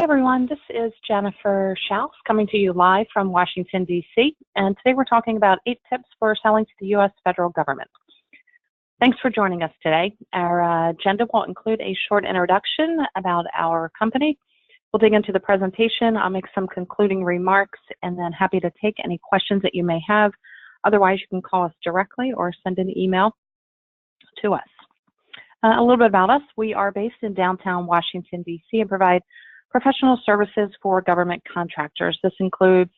Hey everyone, this is Jennifer SCHAUS coming to you live from Washington, D.C. And today we're talking about 8 tips for selling to the U.S. federal government. Thanks for joining us today. Our agenda will include a short introduction about our company. We'll dig into the presentation. I'll make some concluding remarks and then happy to take any questions that you may have. Otherwise, you can call us directly or send an email to us. A little bit about us. We are based in downtown Washington, D.C. and provide professional services for government contractors. This includes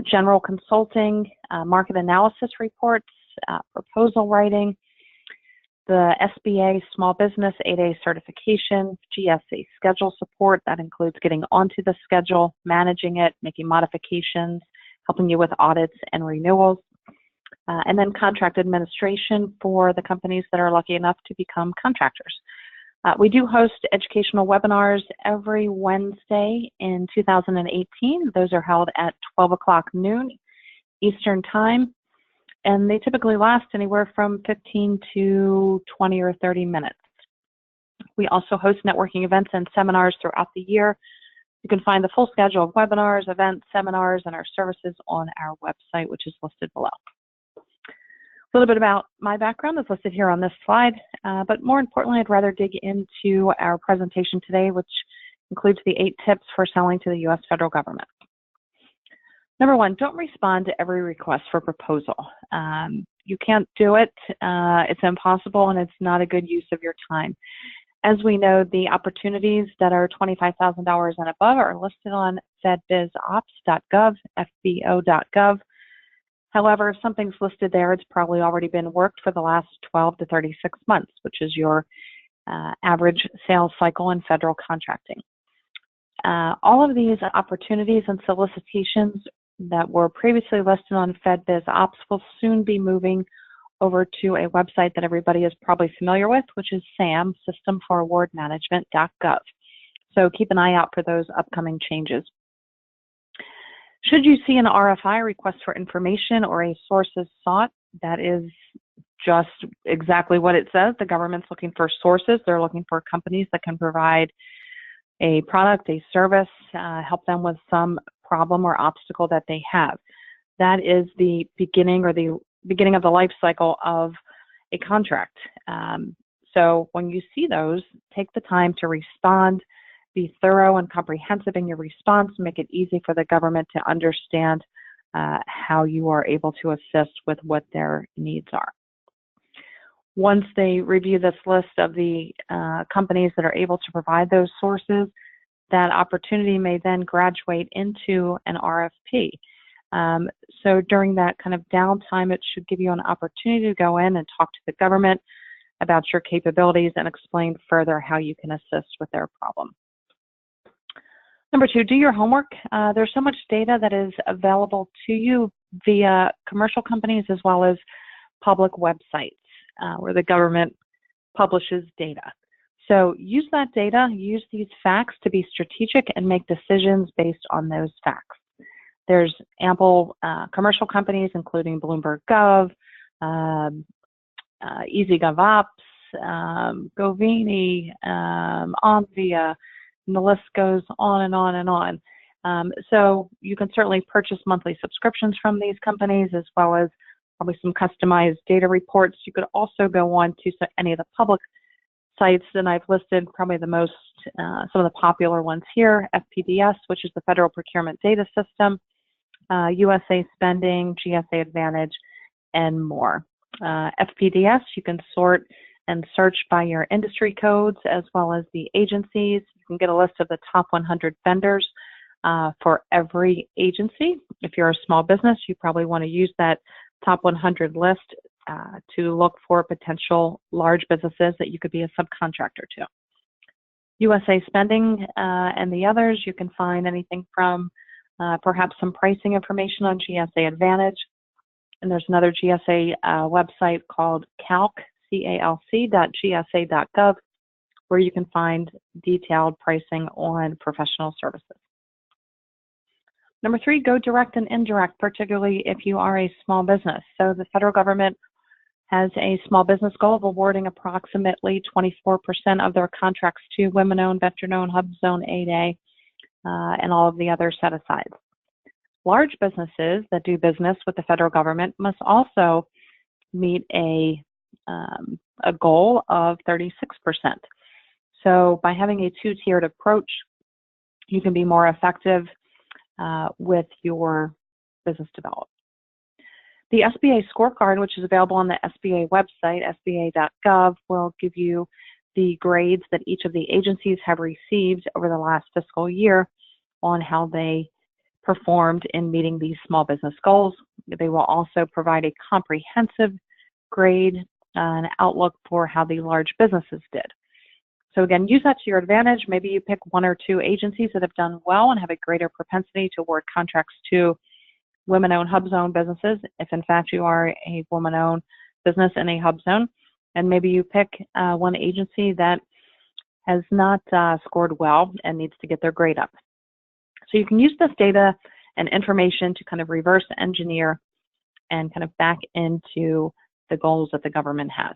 general consulting, market analysis reports, proposal writing, the SBA Small Business 8A certification, GSA schedule support. That includes getting onto the schedule, managing it, making modifications, helping you with audits and renewals, and then contract administration for the companies that are lucky enough to become contractors. We do host educational webinars every Wednesday in 2018. Those are held at 12 o'clock noon Eastern Time, and they typically last anywhere from 15 to 20 or 30 minutes. We also host networking events and seminars throughout the year. You can find the full schedule of webinars, events, seminars, and our services on our website, which is listed below. A little bit about my background is listed here on this slide, but more importantly, I'd rather dig into our presentation today, which includes the 8 tips for selling to the U.S. federal government. Number 1, don't respond to every request for proposal. You can't do it. It's impossible, and it's not a good use of your time. As we know, the opportunities that are $25,000 and above are listed on fedbizops.gov, fbo.gov. However, if something's listed there, it's probably already been worked for the last 12 to 36 months, which is your average sales cycle in federal contracting. All of these opportunities and solicitations that were previously listed on FedBizOps will soon be moving over to a website that everybody is probably familiar with, which is SAM, systemforawardmanagement.gov. So keep an eye out for those upcoming changes. Should you see an RFI, request for information, or a sources sought, that is just exactly what it says. The government's looking for sources. They're looking for companies that can provide a product, a service, help them with some problem or obstacle that they have. That is the beginning of the life cycle of a contract. So when you see those, take the time to respond. Be thorough and comprehensive in your response. Make it easy for the government to understand how you are able to assist with what their needs are. Once they review this list of the companies that are able to provide those sources, that opportunity may then graduate into an RFP. So during that kind of downtime, it should give you an opportunity to go in and talk to the government about your capabilities and explain further how you can assist with their problem. Number 2, do your homework. There's so much data that is available to you via commercial companies as well as public websites where the government publishes data. So use that data, use these facts to be strategic and make decisions based on those facts. There's ample commercial companies, including Bloomberg Gov, EasyGovOps, Govini, Onvia, and the list goes on and on and on. So you can certainly purchase monthly subscriptions from these companies, as well as probably some customized data reports. You could also go on to any of the public sites, and I've listed probably the most, some of the popular ones here: FPDS, which is the Federal Procurement Data System, USA Spending, GSA Advantage, and more. FPDS, you can sort and search by your industry codes as well as the agencies. You can get a list of the top 100 vendors for every agency. If you're a small business, you probably want to use that top 100 list to look for potential large businesses that you could be a subcontractor to. USA Spending and the others, you can find anything from perhaps some pricing information on GSA Advantage. And there's another GSA website called calc.gsa.gov, where you can find detailed pricing on professional services. Number 3, go direct and indirect, particularly if you are a small business. So the federal government has a small business goal of awarding approximately 24% of their contracts to women-owned, veteran-owned, HUB Zone 8A, and all of the other set-asides. Large businesses that do business with the federal government must also meet a goal of 36%. So by having a two-tiered approach, you can be more effective with your business development. The SBA scorecard, which is available on the SBA website, sba.gov, will give you the grades that each of the agencies have received over the last fiscal year on how they performed in meeting these small business goals. They will also provide a comprehensive grade and outlook for how the large businesses did. So again, use that to your advantage. Maybe you pick one or two agencies that have done well and have a greater propensity to award contracts to women-owned hub zone businesses, if in fact you are a woman-owned business in a hub zone. And maybe you pick one agency that has not scored well and needs to get their grade up. So you can use this data and information to kind of reverse engineer and kind of back into the goals that the government has.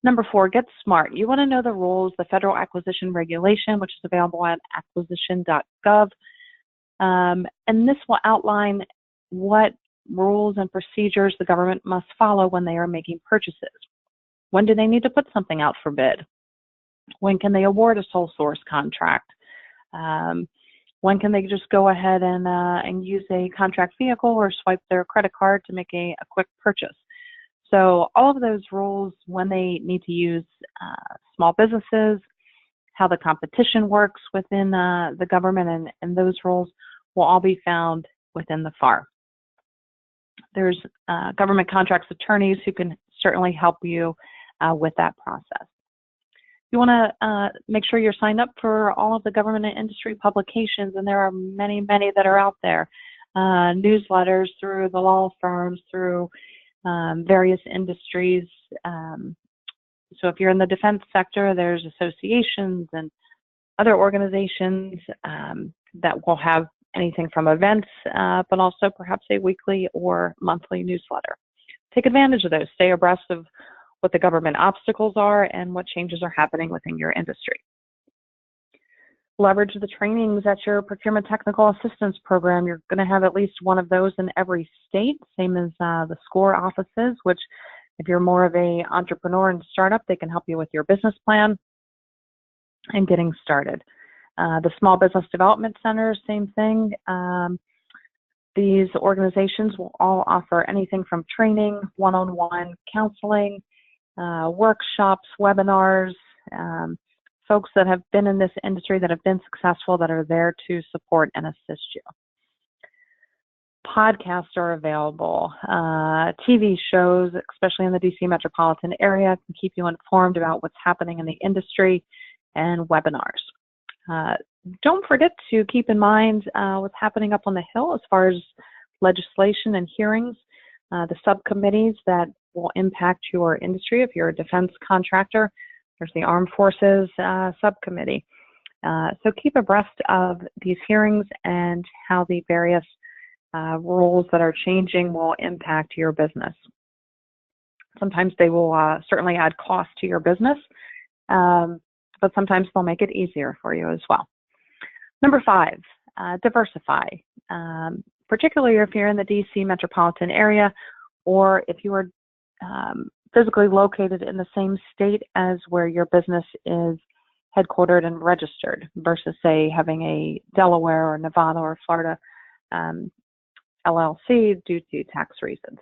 Number 4, get smart. You want to know the rules, the Federal Acquisition Regulation, which is available at acquisition.gov. And this will outline what rules and procedures the government must follow when they are making purchases. When do they need to put something out for bid? When can they award a sole source contract? When can they just go ahead and use a contract vehicle or swipe their credit card to make a quick purchase? So all of those rules, when they need to use small businesses, how the competition works within the government, and those rules will all be found within the FAR. There's government contracts attorneys who can certainly help you with that process. You want to make sure you're signed up for all of the government and industry publications, and there are many, many that are out there. Newsletters through the law firms, through various industries. So if you're in the defense sector, there's associations and other organizations that will have anything from events, but also perhaps a weekly or monthly newsletter. Take advantage of those. Stay abreast of what the government obstacles are and what changes are happening within your industry. Leverage the trainings at your procurement technical assistance program. You're going to have at least one of those in every state, same as the SCORE offices, which if you're more of an entrepreneur and startup, they can help you with your business plan and getting started. The Small Business Development Center, same thing. These organizations will all offer anything from training, one-on-one counseling, workshops, webinars, folks that have been in this industry that have been successful that are there to support and assist you. Podcasts are available. TV shows, especially in the DC metropolitan area, can keep you informed about what's happening in the industry, and webinars. Don't forget to keep in mind what's happening up on the Hill as far as legislation and hearings, the subcommittees that will impact your industry. If you're a defense contractor, there's the Armed Forces Subcommittee. So keep abreast of these hearings and how the various rules that are changing will impact your business. Sometimes they will certainly add cost to your business, but sometimes they'll make it easier for you as well. Number 5, diversify, particularly if you're in the DC metropolitan area or if you are physically located in the same state as where your business is headquartered and registered versus, say, having a Delaware or Nevada or Florida LLC due to tax reasons.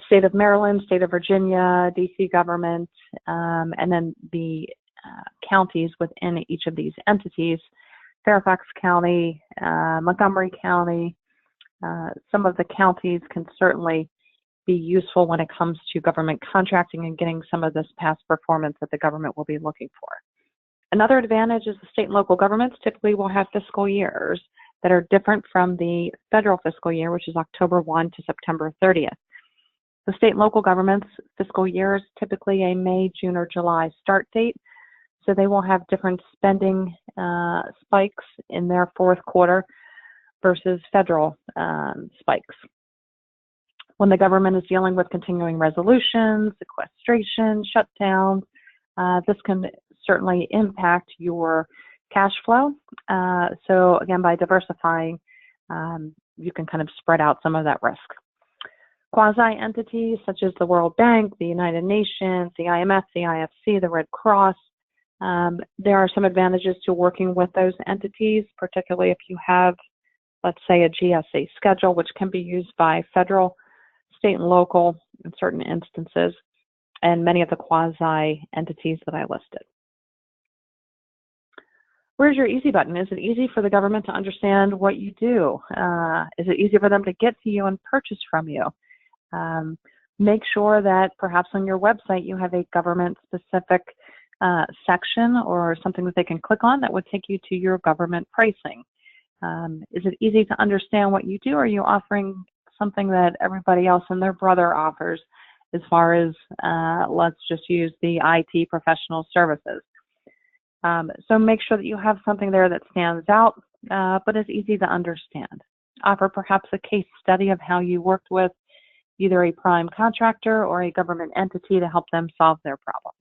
State of Maryland, state of Virginia, DC government, and then the counties within each of these entities, Fairfax County, Montgomery County. Some of the counties can certainly be useful when it comes to government contracting and getting some of this past performance that the government will be looking for. Another advantage is the state and local governments typically will have fiscal years that are different from the federal fiscal year, which is October 1 to September 30th. The state and local governments' fiscal year is typically a May, June, or July start date, so they will have different spending spikes in their fourth quarter versus federal spikes. When the government is dealing with continuing resolutions, sequestration, shutdowns, this can certainly impact your Cash flow. So again, by diversifying, you can kind of spread out some of that risk. Quasi-entities such as the World Bank, the United Nations, the IMF, the IFC, the Red Cross. There are some advantages to working with those entities, particularly if you have, let's say, a GSA schedule, which can be used by federal, state, and local in certain instances, and many of the quasi-entities that I listed. Where's your easy button? Is it easy for the government to understand what you do? Is it easy for them to get to you and purchase from you? Make sure that perhaps on your website you have a government-specific section or something that they can click on that would take you to your government pricing. Is it easy to understand what you do? Or are you offering something that everybody else and their brother offers as far as, let's just use the IT professional services? So make sure that you have something there that stands out, but is easy to understand. Offer perhaps a case study of how you worked with either a prime contractor or a government entity to help them solve their problems.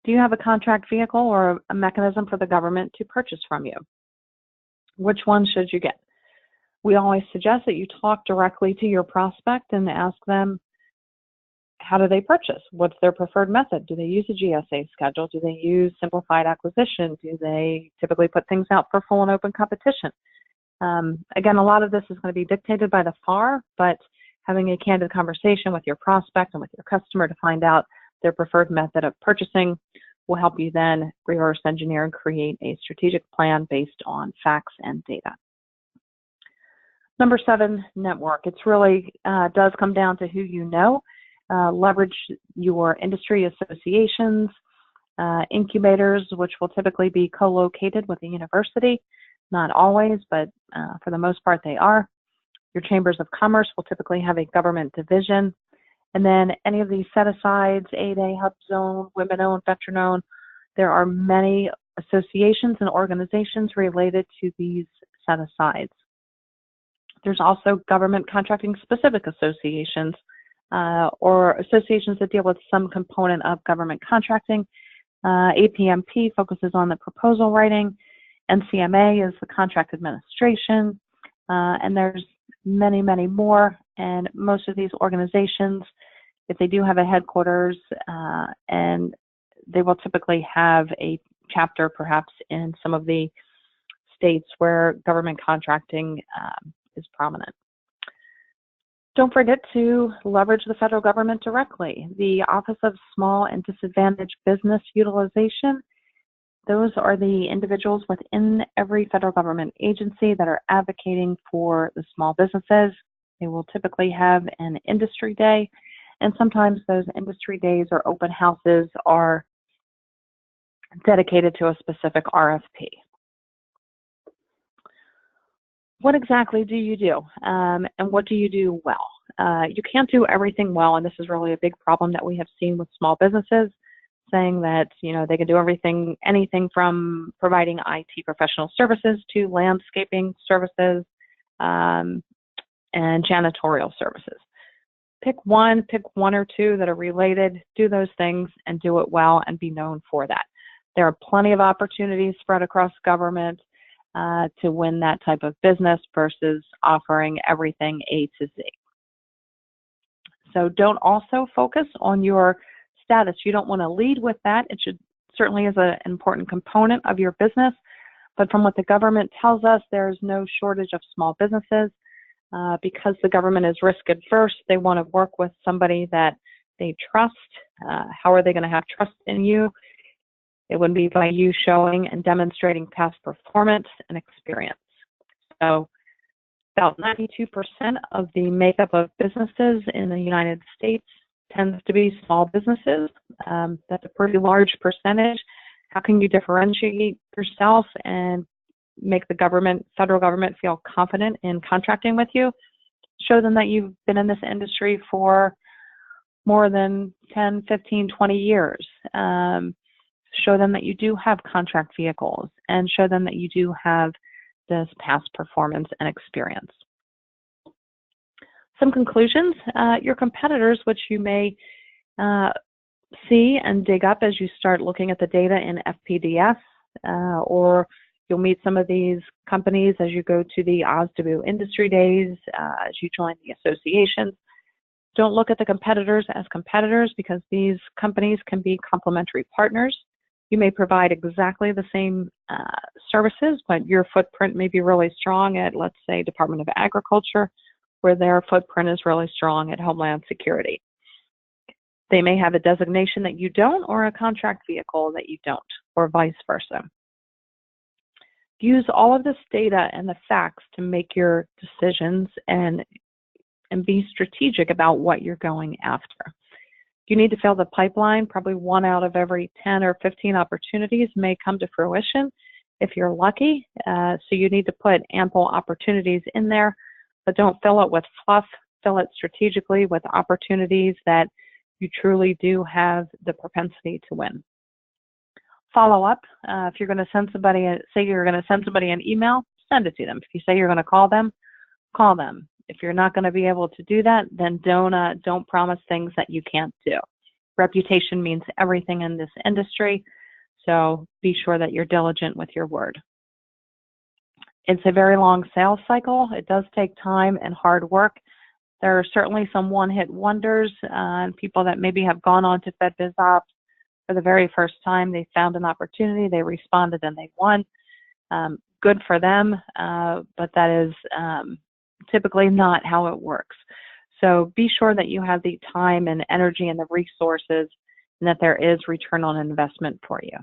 Do you have a contract vehicle or a mechanism for the government to purchase from you? Which one should you get? We always suggest that you talk directly to your prospect and ask them, how do they purchase? What's their preferred method? Do they use a GSA schedule? Do they use simplified acquisition? Do they typically put things out for full and open competition? Again, a lot of this is going to be dictated by the FAR, but having a candid conversation with your prospect and with your customer to find out their preferred method of purchasing will help you then reverse engineer and create a strategic plan based on facts and data. Number 7, network. It's really does come down to who you know. Leverage your industry associations, incubators, which will typically be co-located with a university. Not always, but for the most part they are. Your chambers of commerce will typically have a government division. And then any of these set-asides, 8A, Hub Zone, women-owned, veteran-owned, there are many associations and organizations related to these set-asides. There's also government contracting specific associations or associations that deal with some component of government contracting. APMP focuses on the proposal writing. NCMA is the contract administration. And there's many, many more. And most of these organizations, if they do have a headquarters, and they will typically have a chapter perhaps in some of the states where government contracting is prominent. Don't forget to leverage the federal government directly. The Office of Small and Disadvantaged Business Utilization, those are the individuals within every federal government agency that are advocating for the small businesses. They will typically have an industry day, and sometimes those industry days or open houses are dedicated to a specific RFP. What exactly do you do, and what do you do well? You can't do everything well, and this is really a big problem that we have seen with small businesses, saying that they can do anything from providing IT professional services to landscaping services and janitorial services. Pick one or two that are related, do those things, and do it well and be known for that. There are plenty of opportunities spread across government to win that type of business versus offering everything A to Z. So don't also focus on your status. You don't want to lead with that. It certainly is an important component of your business, but from what the government tells us, there's no shortage of small businesses. Because the government is risk adverse, they want to work with somebody that they trust. How are they going to have trust in you? It would be by you showing and demonstrating past performance and experience. So about 92% of the makeup of businesses in the United States tends to be small businesses. That's a pretty large percentage. How can you differentiate yourself and make the federal government feel confident in contracting with you? Show them that you've been in this industry for more than 10, 15, 20 years. Show them that you do have contract vehicles, and show them that you do have this past performance and experience. Some conclusions. Your competitors, which you may see and dig up as you start looking at the data in FPDS, or you'll meet some of these companies as you go to the OSDBU industry days, as you join the associations. Don't look at the competitors as competitors, because these companies can be complementary partners. You may provide exactly the same services, but your footprint may be really strong at, let's say, Department of Agriculture, where their footprint is really strong at Homeland Security. They may have a designation that you don't, or a contract vehicle that you don't, or vice versa. Use all of this data and the facts to make your decisions and be strategic about what you're going after. You need to fill the pipeline. Probably 1 out of every 10 or 15 opportunities may come to fruition if you're lucky. So you need to put ample opportunities in there, but don't fill it with fluff. Fill it strategically with opportunities that you truly do have the propensity to win. Follow up. If you're going to send somebody, say you're going to send somebody an email, send it to them. If you say you're going to call them, call them. If you're not going to be able to do that, then don't promise things that you can't do. Reputation means everything in this industry, so be sure that you're diligent with your word. It's a very long sales cycle. It does take time and hard work. There are certainly some one-hit wonders, and people that maybe have gone on to FedBizOps for the very first time. They found an opportunity, they responded, and they won. Good for them, but that is typically not how it works. So be sure that you have the time and energy and the resources, and that there is return on investment for you.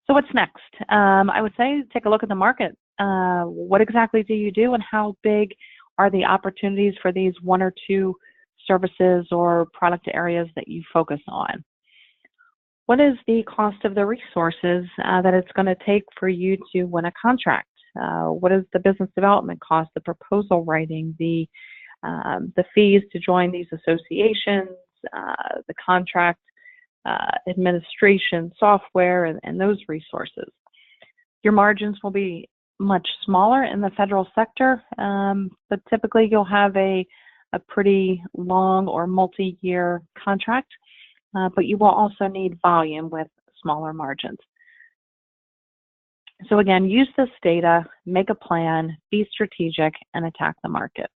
So what's next? I would say take a look at the market. What exactly do you do, and how big are the opportunities for these 1 or 2 services or product areas that you focus on? What is the cost of the resources that it's going to take for you to win a contract? What is the business development cost, the proposal writing, the fees to join these associations, the contract administration software, and those resources? Your margins will be much smaller in the federal sector, but typically you'll have a pretty long or multi-year contract, but you will also need volume with smaller margins. So again, use this data, make a plan, be strategic, and attack the market.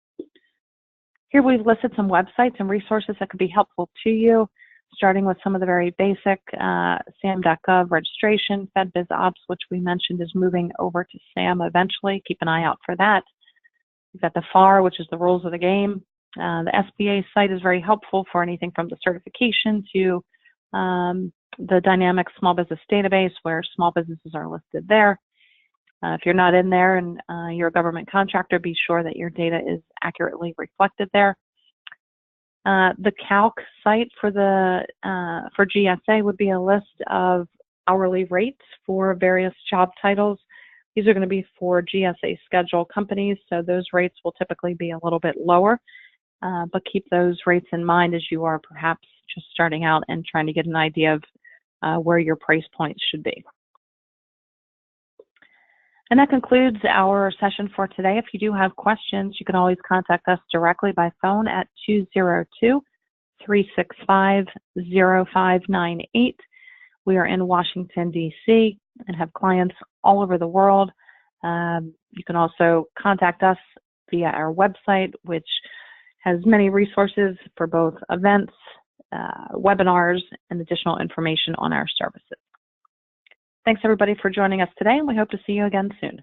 Here we've listed some websites and resources that could be helpful to you, starting with some of the very basic SAM.gov registration. FedBizOps, which we mentioned, is moving over to SAM eventually. Keep an eye out for that. You've got the FAR, which is the rules of the game. The SBA site is very helpful for anything from the certification to the dynamic small business database, where small businesses are listed there. If you're not in there and you're a government contractor, be sure that your data is accurately reflected there. The calc site for GSA would be a list of hourly rates for various job titles. These are going to be for GSA schedule companies, so those rates will typically be a little bit lower, but keep those rates in mind as you are perhaps just starting out and trying to get an idea of where your price points should be. And that concludes our session for today. If you do have questions, you can always contact us directly by phone at 202-365-0598. We are in Washington, D.C., and have clients all over the world. You can also contact us via our website, which has many resources for both events, webinars, and additional information on our services. Thanks, everybody, for joining us today, and we hope to see you again soon.